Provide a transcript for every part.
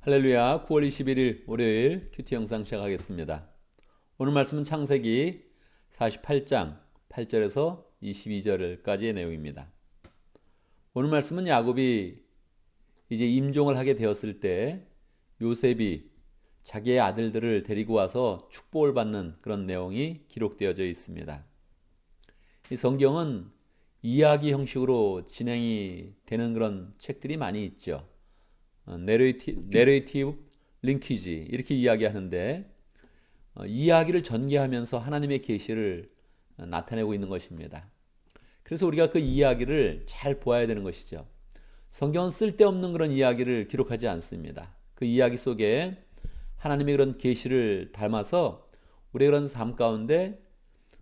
할렐루야. 9월 21일 월요일 큐티 영상 시작하겠습니다. 오늘 말씀은 창세기 48장 8절에서 22절까지의 내용입니다. 오늘 말씀은 야곱이 이제 임종을 하게 되었을 때 요셉이 자기의 아들들을 데리고 와서 축복을 받는 그런 내용이 기록되어져 있습니다. 이 성경은 이야기 형식으로 진행이 되는 그런 책들이 많이 있죠. 내레이티브 링키지 이렇게 이야기하는데 이야기를 전개하면서 하나님의 계시를 나타내고 있는 것입니다. 그래서 우리가 그 이야기를 잘 보아야 되는 것이죠. 성경은 쓸데없는 그런 이야기를 기록하지 않습니다. 그 이야기 속에 하나님의 그런 계시를 담아서 우리의 그런 삶 가운데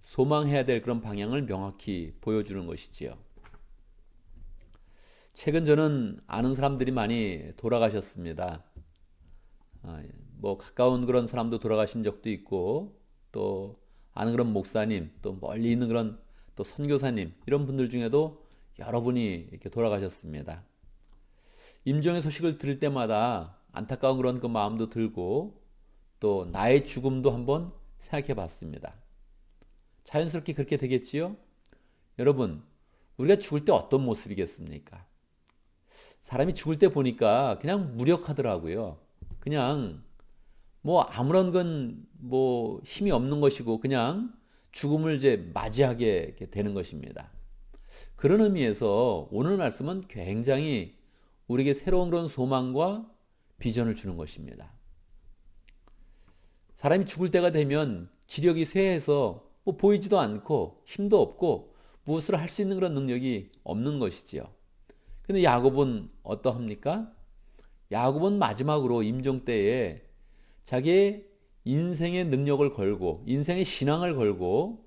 소망해야 될 그런 방향을 명확히 보여주는 것이지요. 최근 저는 아는 사람들이 많이 돌아가셨습니다. 뭐 가까운 그런 사람도 돌아가신 적도 있고, 또 아는 그런 목사님, 또 멀리 있는 그런 또 선교사님 이런 분들 중에도 여러분이 이렇게 돌아가셨습니다. 임종의 소식을 들을 때마다 안타까운 그런 그 마음도 들고, 또 나의 죽음도 한번 생각해 봤습니다. 자연스럽게 그렇게 되겠지요? 여러분, 우리가 죽을 때 어떤 모습이겠습니까? 사람이 죽을 때 보니까 그냥 무력하더라고요. 그냥 뭐 아무런 건 뭐 힘이 없는 것이고 그냥 죽음을 이제 맞이하게 되는 것입니다. 그런 의미에서 오늘 말씀은 굉장히 우리에게 새로운 그런 소망과 비전을 주는 것입니다. 사람이 죽을 때가 되면 기력이 쇠해서 뭐 보이지도 않고 힘도 없고 무엇을 할 수 있는 그런 능력이 없는 것이지요. 근데 야곱은 어떠합니까? 야곱은 마지막으로 임종 때에 자기의 인생의 능력을 걸고 인생의 신앙을 걸고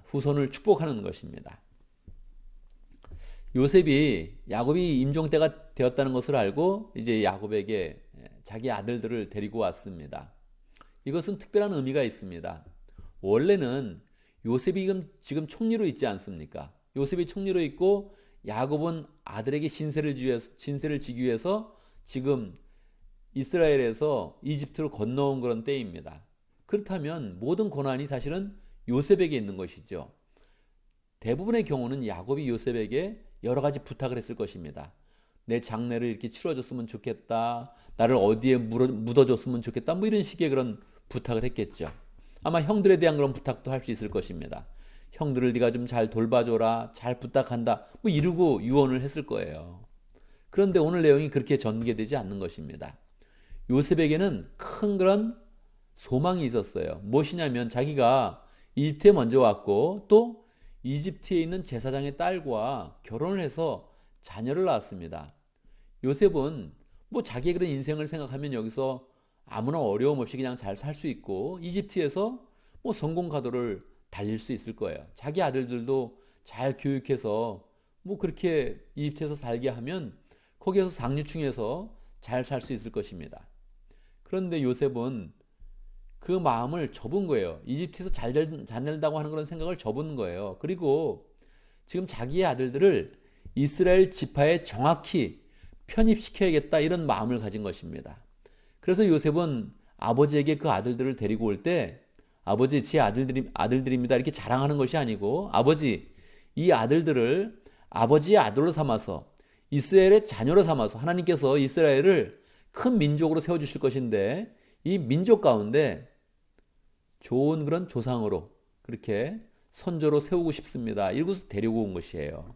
후손을 축복하는 것입니다. 요셉이 야곱이 임종 때가 되었다는 것을 알고 이제 야곱에게 자기 아들들을 데리고 왔습니다. 이것은 특별한 의미가 있습니다. 원래는 요셉이 지금 총리로 있지 않습니까? 요셉이 총리로 있고 야곱은 아들에게 신세를 지기 위해서 지금 이스라엘에서 이집트로 건너온 그런 때입니다. 그렇다면 모든 고난이 사실은 요셉에게 있는 것이죠. 대부분의 경우는 야곱이 요셉에게 여러 가지 부탁을 했을 것입니다. 내 장례를 이렇게 치러줬으면 좋겠다. 나를 어디에 묻어줬으면 좋겠다. 뭐 이런 식의 그런 부탁을 했겠죠. 아마 형들에 대한 그런 부탁도 할 수 있을 것입니다. 형들을 네가 좀 잘 돌봐줘라. 잘 부탁한다. 뭐 이러고 유언을 했을 거예요. 그런데 오늘 내용이 그렇게 전개되지 않는 것입니다. 요셉에게는 큰 그런 소망이 있었어요. 무엇이냐면 자기가 이집트에 먼저 왔고 또 이집트에 있는 제사장의 딸과 결혼을 해서 자녀를 낳았습니다. 요셉은 뭐 자기의 그런 인생을 생각하면 여기서 아무나 어려움 없이 그냥 잘 살 수 있고 이집트에서 뭐 성공 가도를 달릴 수 있을 거예요. 자기 아들들도 잘 교육해서 뭐 그렇게 이집트에서 살게 하면 거기에서 상류층에서 잘 살 수 있을 것입니다. 그런데 요셉은 그 마음을 접은 거예요. 이집트에서 잘 된다고 하는 그런 생각을 접은 거예요. 그리고 지금 자기의 아들들을 이스라엘 지파에 정확히 편입시켜야겠다 이런 마음을 가진 것입니다. 그래서 요셉은 아버지에게 그 아들들을 데리고 올 때 아버지 제 아들들입니다 이렇게 자랑하는 것이 아니고 아버지 이 아들들을 아버지의 아들로 삼아서 이스라엘의 자녀로 삼아서 하나님께서 이스라엘을 큰 민족으로 세워주실 것인데 이 민족 가운데 좋은 그런 조상으로 그렇게 선조로 세우고 싶습니다. 이러고서 데리고 온 것이에요.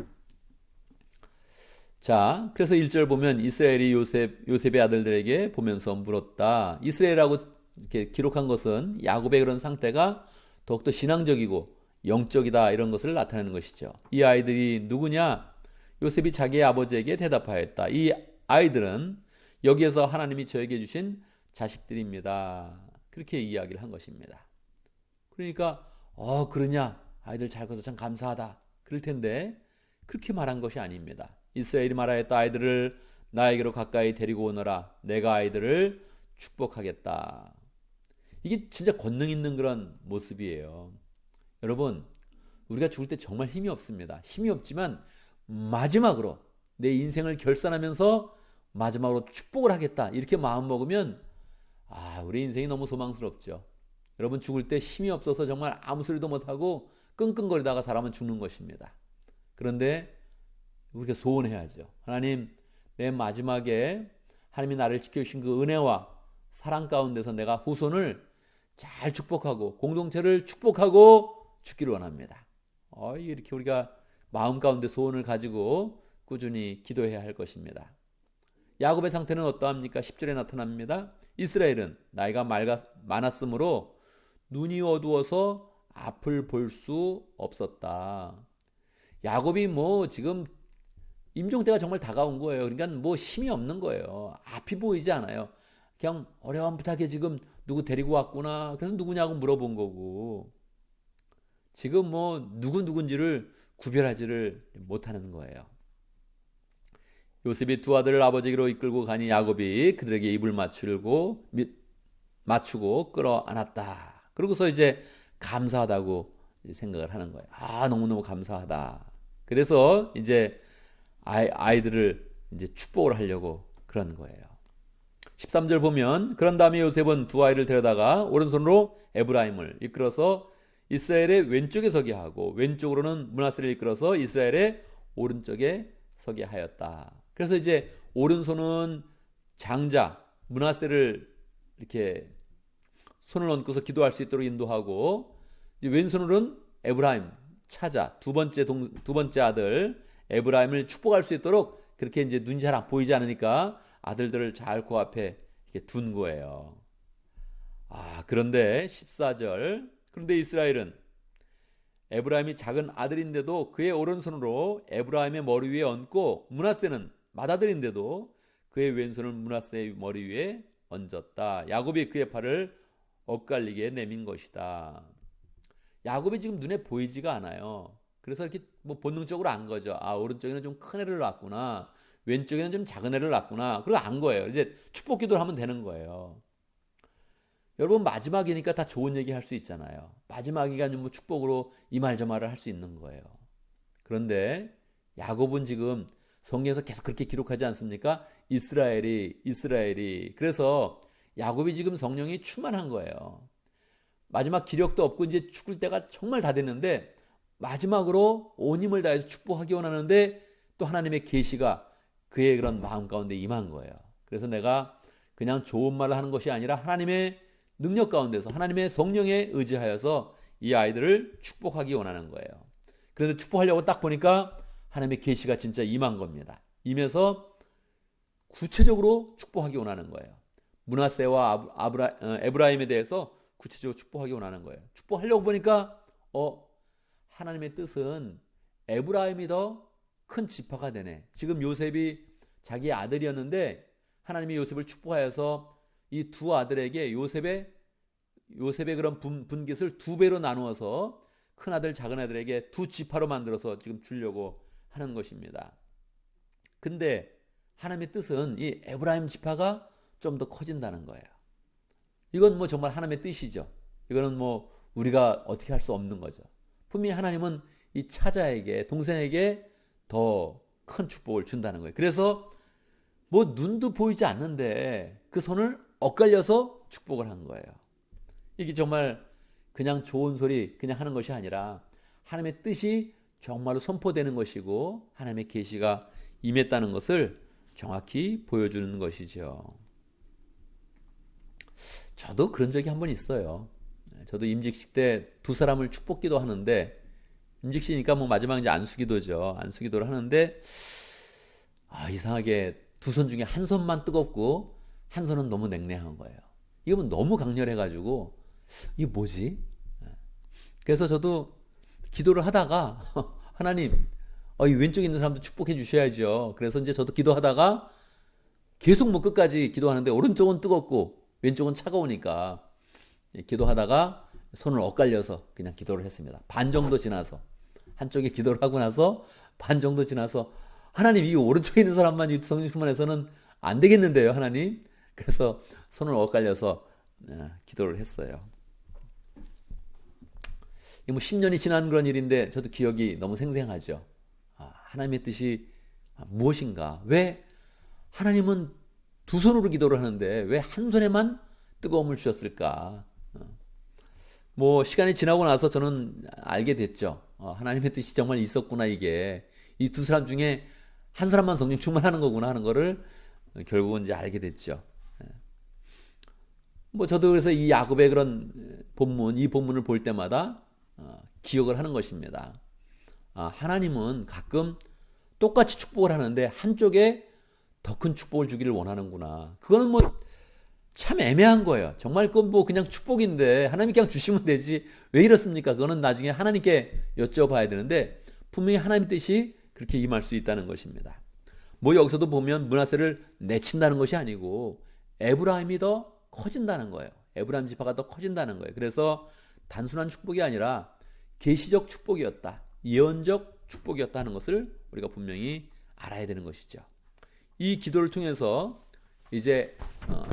자, 그래서 1절 보면 이스라엘이 요셉의 아들들에게 보면서 물었다. 이스라엘이라고 이렇게 기록한 것은 야곱의 그런 상태가 더욱더 신앙적이고 영적이다 이런 것을 나타내는 것이죠. 이 아이들이 누구냐? 요셉이 자기의 아버지에게 대답하였다. 이 아이들은 여기에서 하나님이 저에게 주신 자식들입니다. 그렇게 이야기를 한 것입니다. 그러니까 그러냐? 아이들 잘 커서 참 감사하다. 그럴 텐데 그렇게 말한 것이 아닙니다. 이스라엘이 말하였다. 아이들을 나에게로 가까이 데리고 오너라. 내가 아이들을 축복하겠다. 이게 진짜 권능 있는 그런 모습이에요. 여러분, 우리가 죽을 때 정말 힘이 없습니다. 힘이 없지만 마지막으로 내 인생을 결산하면서 마지막으로 축복을 하겠다 이렇게 마음 먹으면 우리 인생이 너무 소망스럽죠. 여러분 죽을 때 힘이 없어서 정말 아무 소리도 못하고 끙끙거리다가 사람은 죽는 것입니다. 그런데 우리가 소원해야죠. 하나님, 내 마지막에 하나님이 나를 지켜주신 그 은혜와 사랑 가운데서 내가 후손을 잘 축복하고 공동체를 축복하고 죽기를 원합니다. 이렇게 우리가 마음 가운데 소원을 가지고 꾸준히 기도해야 할 것입니다. 야곱의 상태는 어떠합니까? 10절에 나타납니다. 이스라엘은 나이가 많았으므로 눈이 어두워서 앞을 볼 수 없었다. 야곱이 지금 임종 때가 정말 다가온 거예요. 그러니까 힘이 없는 거예요. 앞이 보이지 않아요. 그냥 어려움부터하게 지금 누구 데리고 왔구나. 그래서 누구냐고 물어본 거고. 지금 누군지를 구별하지를 못하는 거예요. 요셉이 두 아들을 아버지로 이끌고 가니 야곱이 그들에게 입을 맞추고 끌어안았다. 그러고서 이제 감사하다고 생각을 하는 거예요. 너무너무 감사하다. 그래서 이제 아이들을 이제 축복을 하려고 그런 거예요. 13절 보면 그런 다음에 요셉은 두 아이를 데려다가 오른손으로 에브라임을 이끌어서 이스라엘의 왼쪽에 서게 하고 왼쪽으로는 므낫세를 이끌어서 이스라엘의 오른쪽에 서게 하였다. 그래서 이제 오른손은 장자 므낫세를 이렇게 손을 얹고서 기도할 수 있도록 인도하고 왼손으로는 에브라임 차자 두 번째 아들 에브라임을 축복할 수 있도록 그렇게 이제 눈이 잘 보이지 않으니까 아들들을 잘 코앞에 이렇게 둔 거예요. 그런데 14절 그런데 이스라엘은 에브라임이 작은 아들인데도 그의 오른손으로 에브라임의 머리 위에 얹고 므낫세는 맏아들인데도 그의 왼손을 므낫세의 머리 위에 얹었다. 야곱이 그의 팔을 엇갈리게 내민 것이다. 야곱이 지금 눈에 보이지가 않아요. 그래서 이렇게 본능적으로 안 거죠. 오른쪽에는 좀 큰 애를 낳았구나. 왼쪽에는 좀 작은 애를 낳았구나. 그리고 안 거예요. 이제 축복 기도를 하면 되는 거예요. 여러분 마지막이니까 다 좋은 얘기 할 수 있잖아요. 마지막이가 축복으로 이 말 저 말을 할 수 있는 거예요. 그런데 야곱은 지금 성경에서 계속 그렇게 기록하지 않습니까? 이스라엘이. 그래서 야곱이 지금 성령이 충만한 거예요. 마지막 기력도 없고 이제 죽을 때가 정말 다 됐는데 마지막으로 온 힘을 다해서 축복하기 원하는데 또 하나님의 계시가 그의 그런 마음 가운데 임한 거예요. 그래서 내가 그냥 좋은 말을 하는 것이 아니라 하나님의 능력 가운데서 하나님의 성령에 의지하여서 이 아이들을 축복하기 원하는 거예요. 그런데 축복하려고 딱 보니까 하나님의 계시가 진짜 임한 겁니다. 임해서 구체적으로 축복하기 원하는 거예요. 므낫세와 에브라임에 대해서 구체적으로 축복하기 원하는 거예요. 축복하려고 보니까 하나님의 뜻은 에브라임이 더 큰 지파가 되네. 지금 요셉이 자기의 아들이었는데 하나님이 요셉을 축복하여서 이 두 아들에게 요셉의 그런 분깃을 두 배로 나누어서 큰 아들 작은 아들에게 두 지파로 만들어서 지금 주려고 하는 것입니다. 근데 하나님의 뜻은 이 에브라임 지파가 좀 더 커진다는 거예요. 이건 정말 하나님의 뜻이죠. 이거는 우리가 어떻게 할 수 없는 거죠. 분명히 하나님은 이 차자에게 동생에게 더 큰 축복을 준다는 거예요. 그래서 눈도 보이지 않는데 그 손을 엇갈려서 축복을 한 거예요. 이게 정말 그냥 좋은 소리 그냥 하는 것이 아니라 하나님의 뜻이 정말로 선포되는 것이고 하나님의 계시가 임했다는 것을 정확히 보여주는 것이죠. 저도 그런 적이 한 번 있어요. 저도 임직식 때 두 사람을 축복기도 하는데 임직시니까 마지막 이제 안수기도죠. 안수기도를 하는데 이상하게 두 손 중에 한 손만 뜨겁고 한 손은 너무 냉랭한 거예요. 이거 너무 강렬해가지고 이게 뭐지? 그래서 저도 기도를 하다가 하나님, 이 왼쪽에 있는 사람도 축복해 주셔야죠. 그래서 이제 저도 기도하다가 계속 끝까지 기도하는데 오른쪽은 뜨겁고 왼쪽은 차가우니까 기도하다가 손을 엇갈려서 그냥 기도를 했습니다. 반 정도 지나서 한쪽에 기도를 하고 나서 반 정도 지나서 하나님 이 오른쪽에 있는 사람만 이 성령 충만해서는 안 되겠는데요, 하나님. 그래서 손을 엇갈려서 기도를 했어요. 이게 10년이 지난 그런 일인데 저도 기억이 너무 생생하죠. 하나님의 뜻이 무엇인가? 왜 하나님은 두 손으로 기도를 하는데 왜 한 손에만 뜨거움을 주셨을까? 뭐 시간이 지나고 나서 저는 알게 됐죠. 하나님의 뜻이 정말 있었구나 이게. 이 두 사람 중에 한 사람만 성령 충만하는 거구나 하는 거를 결국은 이제 알게 됐죠. 뭐 저도 그래서 이 야곱의 그런 본문, 이 본문을 볼 때마다 기억을 하는 것입니다. 하나님은 가끔 똑같이 축복을 하는데 한쪽에 더 큰 축복을 주기를 원하는구나. 그거는 뭐 참 애매한 거예요. 정말 그건 뭐 그냥 축복인데 하나님이 그냥 주시면 되지 왜 이렇습니까? 그거는 나중에 하나님께 여쭤봐야 되는데 분명히 하나님 뜻이 그렇게 임할 수 있다는 것입니다. 뭐 여기서도 보면 므낫세를 내친다는 것이 아니고 에브라임이 더 커진다는 거예요. 에브라임 지파가 더 커진다는 거예요. 그래서 단순한 축복이 아니라 계시적 축복이었다. 예언적 축복이었다 하는 것을 우리가 분명히 알아야 되는 것이죠. 이 기도를 통해서 이제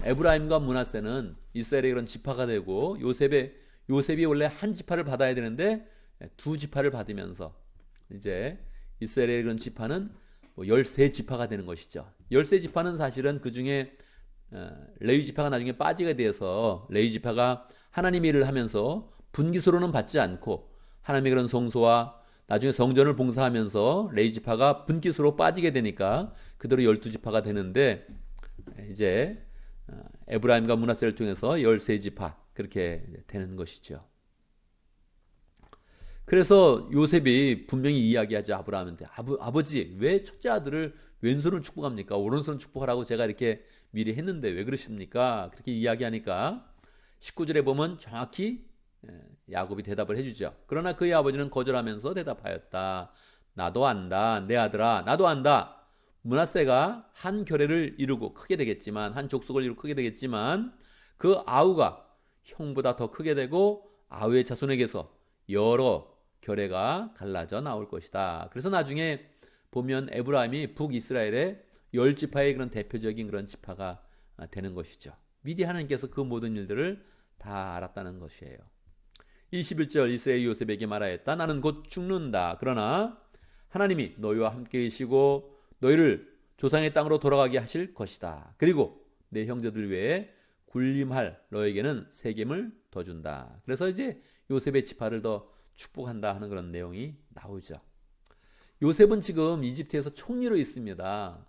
에브라임과 므낫세는 이스라엘의 그런 지파가 되고 요셉이 원래 한 지파를 받아야 되는데 두 지파를 받으면서 이제 이스라엘의 그런 지파는 13지파가 되는 것이죠. 13지파는 사실은 그 중에 레위 지파가 나중에 빠지게 되어서 레위 지파가 하나님의 일을 하면서 분기수로는 받지 않고 하나님의 그런 성소와 나중에 성전을 봉사하면서 레위 지파가 분기수로 빠지게 되니까 그대로 12지파가 되는데 이제 에브라임과 므낫세를 통해서 13지파 그렇게 되는 것이죠. 그래서 요셉이 분명히 이야기하죠. 아브라함한테 아버지 왜 첫째 아들을 왼손으로 축복합니까? 오른손으로 축복하라고 제가 이렇게 미리 했는데 왜 그러십니까? 그렇게 이야기하니까 19절에 보면 정확히 야곱이 대답을 해주죠. 그러나 그의 아버지는 거절하면서 대답하였다. 나도 안다. 내 아들아 나도 안다. 므낫세가 한 결례를 이루고 크게 되겠지만 한 족속을 이루고 크게 되겠지만 그 아우가 형보다 더 크게 되고 아우의 자손에게서 여러 결례가 갈라져 나올 것이다. 그래서 나중에 보면 에브라임이 북이스라엘의 10지파의 그런 대표적인 그런 지파가 되는 것이죠. 미리 하나님께서 그 모든 일들을 다 알았다는 것이에요. 21절 이스라엘 요셉에게 말하였다. 나는 곧 죽는다. 그러나 하나님이 너희와 함께 계시고 너희를 조상의 땅으로 돌아가게 하실 것이다. 그리고 내 형제들 외에 군림할 너에게는 세겜을 더 준다. 그래서 이제 요셉의 지파를 더 축복한다 하는 그런 내용이 나오죠. 요셉은 지금 이집트에서 총리로 있습니다.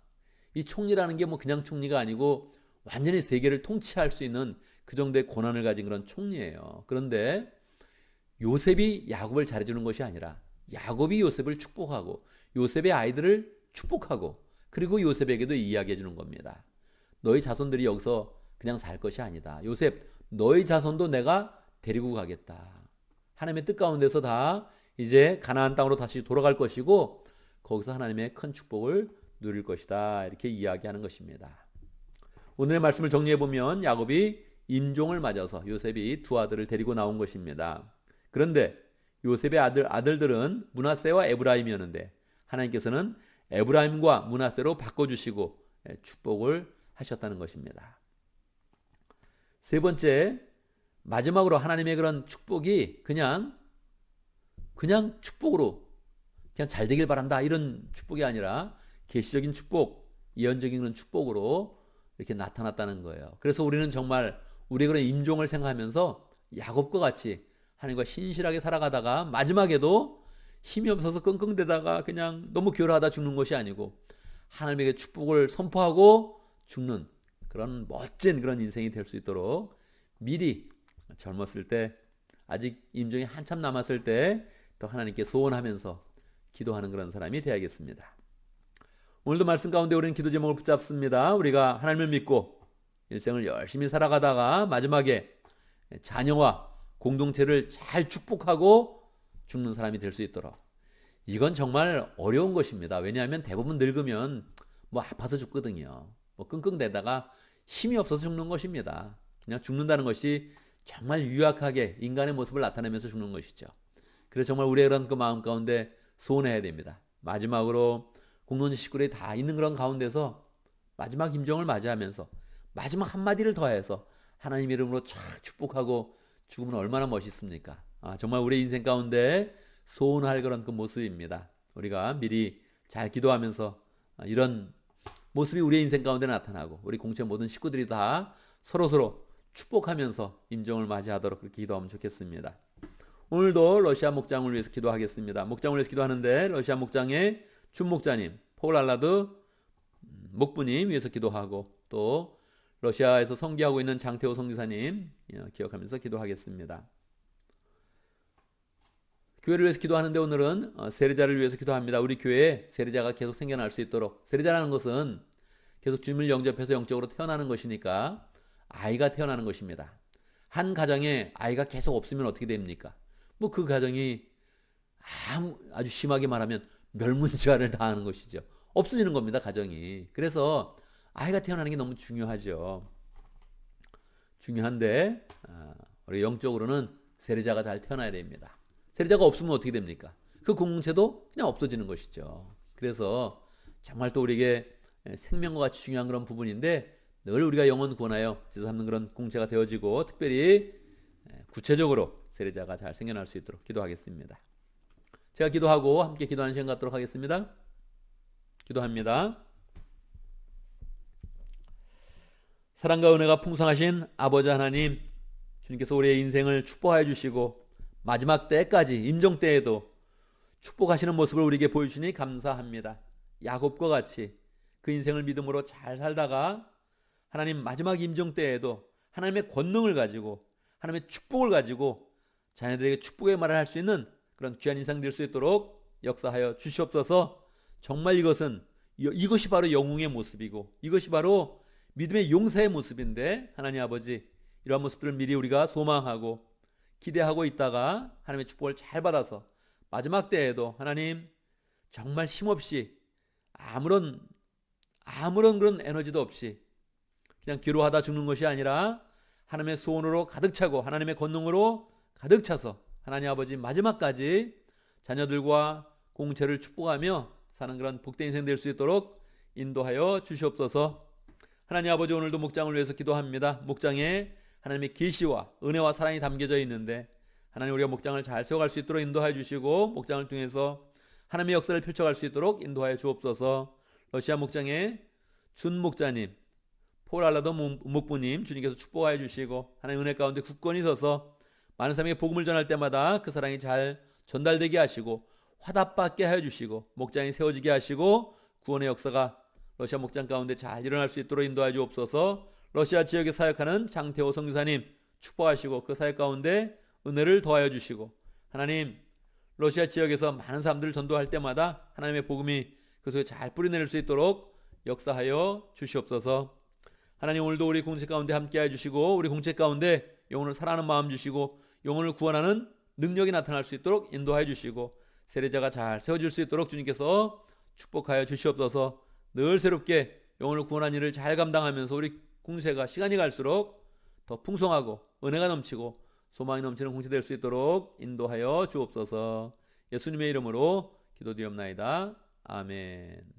이 총리라는 게 뭐 그냥 총리가 아니고 완전히 세계를 통치할 수 있는 그 정도의 권한을 가진 그런 총리예요. 그런데 요셉이 야곱을 잘해주는 것이 아니라 야곱이 요셉을 축복하고 요셉의 아이들을 축복하고 그리고 요셉에게도 이야기해 주는 겁니다. 너희 자손들이 여기서 그냥 살 것이 아니다. 요셉 너희 자손도 내가 데리고 가겠다. 하나님의 뜻 가운데서 다 이제 가나안 땅으로 다시 돌아갈 것이고 거기서 하나님의 큰 축복을 누릴 것이다. 이렇게 이야기하는 것입니다. 오늘의 말씀을 정리해 보면 야곱이 임종을 맞아서 요셉이 두 아들을 데리고 나온 것입니다. 그런데 요셉의 아들들은 므낫세와 에브라임이었는데 하나님께서는 에브라임과 므낫세로 바꿔주시고 축복을 하셨다는 것입니다. 세 번째, 마지막으로 하나님의 그런 축복이 그냥 축복으로 그냥 잘 되길 바란다 이런 축복이 아니라 계시적인 축복, 예언적인 그런 축복으로 이렇게 나타났다는 거예요. 그래서 우리는 정말 우리의 그런 임종을 생각하면서 야곱과 같이 하나님과 신실하게 살아가다가 마지막에도 힘이 없어서 끙끙대다가 그냥 너무 괴로워하다 죽는 것이 아니고 하나님에게 축복을 선포하고 죽는 그런 멋진 그런 인생이 될 수 있도록 미리 젊었을 때 아직 임종이 한참 남았을 때 또 하나님께 소원하면서 기도하는 그런 사람이 되어야겠습니다. 오늘도 말씀 가운데 우리는 기도 제목을 붙잡습니다. 우리가 하나님을 믿고 일생을 열심히 살아가다가 마지막에 자녀와 공동체를 잘 축복하고 죽는 사람이 될 수 있도록 이건 정말 어려운 것입니다. 왜냐하면 대부분 늙으면 뭐 아파서 죽거든요. 뭐 끙끙대다가 힘이 없어서 죽는 것입니다. 그냥 죽는다는 것이 정말 유약하게 인간의 모습을 나타내면서 죽는 것이죠. 그래서 정말 우리의 그런 그 마음 가운데 소원해야 됩니다. 마지막으로 공동체 식구들이 다 있는 그런 가운데서 마지막 임종을 맞이하면서 마지막 한마디를 더해서 하나님 이름으로 쫙 축복하고 죽으면 얼마나 멋있습니까? 정말 우리 인생 가운데 소원할 그런 그 모습입니다. 우리가 미리 잘 기도하면서 이런 모습이 우리의 인생 가운데 나타나고 우리 공체 모든 식구들이 다 서로서로 축복하면서 임종을 맞이하도록 그렇게 기도하면 좋겠습니다. 오늘도 러시아 목장을 위해서 기도하겠습니다. 목장을 위해서 기도하는데 러시아 목장의 준목자님 폴 알라드 목부님 위해서 기도하고 또 러시아에서 선교하고 있는 장태호 선교사님 기억하면서 기도하겠습니다. 교회를 위해서 기도하는데 오늘은 세례자를 위해서 기도합니다. 우리 교회에 세례자가 계속 생겨날 수 있도록. 세례자라는 것은 계속 주님을 영접해서 영적으로 태어나는 것이니까 아이가 태어나는 것입니다. 한 가정에 아이가 계속 없으면 어떻게 됩니까? 뭐 그 가정이 아주 심하게 말하면 멸문지화를 당하는 것이죠. 없어지는 겁니다, 가정이. 그래서 아이가 태어나는 게 너무 중요하죠. 중요한데 우리 영적으로는 세례자가 잘 태어나야 됩니다. 세례자가 없으면 어떻게 됩니까? 그 공동체도 그냥 없어지는 것이죠. 그래서 정말 또 우리에게 생명과 같이 중요한 그런 부분인데 늘 우리가 영혼 구원하여 제사 삼는 그런 공동체가 되어지고 특별히 구체적으로 세례자가 잘 생겨날 수 있도록 기도하겠습니다. 제가 기도하고 함께 기도하는 시간 갖도록 하겠습니다. 기도합니다. 사랑과 은혜가 풍성하신 아버지 하나님, 주님께서 우리의 인생을 축복하여 주시고 마지막 때까지 임종 때에도 축복하시는 모습을 우리에게 보여주시니 감사합니다. 야곱과 같이 그 인생을 믿음으로 잘 살다가 하나님 마지막 임종 때에도 하나님의 권능을 가지고 하나님의 축복을 가지고 자녀들에게 축복의 말을 할 수 있는 그런 귀한 인생 될 수 있도록 역사하여 주시옵소서. 정말 이것이 바로 영웅의 모습이고 이것이 바로 믿음의 용사의 모습인데 하나님 아버지 이러한 모습들을 미리 우리가 소망하고 기대하고 있다가 하나님의 축복을 잘 받아서 마지막 때에도 하나님 정말 힘없이 아무런 그런 에너지도 없이 그냥 기로하다 죽는 것이 아니라 하나님의 소원으로 가득 차고 하나님의 권능으로 가득 차서 하나님 아버지 마지막까지 자녀들과 공동체를 축복하며 사는 그런 복된 인생 될 수 있도록 인도하여 주시옵소서. 하나님 아버지 오늘도 목장을 위해서 기도합니다. 목장에 하나님의 계시와 은혜와 사랑이 담겨져 있는데 하나님 우리가 목장을 잘 세워갈 수 있도록 인도하여 주시고 목장을 통해서 하나님의 역사를 펼쳐갈 수 있도록 인도하여 주옵소서. 러시아 목장의 준 목자님 폴 알라도 목부님 주님께서 축복하여 주시고 하나님 은혜 가운데 굳건히 서서 많은 사람에게 복음을 전할 때마다 그 사랑이 잘 전달되게 하시고 화답받게 하여 주시고 목장이 세워지게 하시고 구원의 역사가 러시아 목장 가운데 잘 일어날 수 있도록 인도하여 주옵소서. 러시아 지역에 사역하는 장태호 선교사님 축복하시고 그 사역 가운데 은혜를 더하여 주시고 하나님 러시아 지역에서 많은 사람들을 전도할 때마다 하나님의 복음이 그 속에 잘 뿌리내릴 수 있도록 역사하여 주시옵소서. 하나님 오늘도 우리 공동체 가운데 함께해 주시고 우리 공동체 가운데 영혼을 사랑하는 마음 주시고 영혼을 구원하는 능력이 나타날 수 있도록 인도하여 주시고 세례자가 잘 세워질 수 있도록 주님께서 축복하여 주시옵소서. 늘 새롭게 영혼을 구원하는 일을 잘 감당하면서 우리 공동체가 시간이 갈수록 더 풍성하고 은혜가 넘치고 소망이 넘치는 공동체 될 수 있도록 인도하여 주옵소서. 예수님의 이름으로 기도드리옵나이다. 아멘.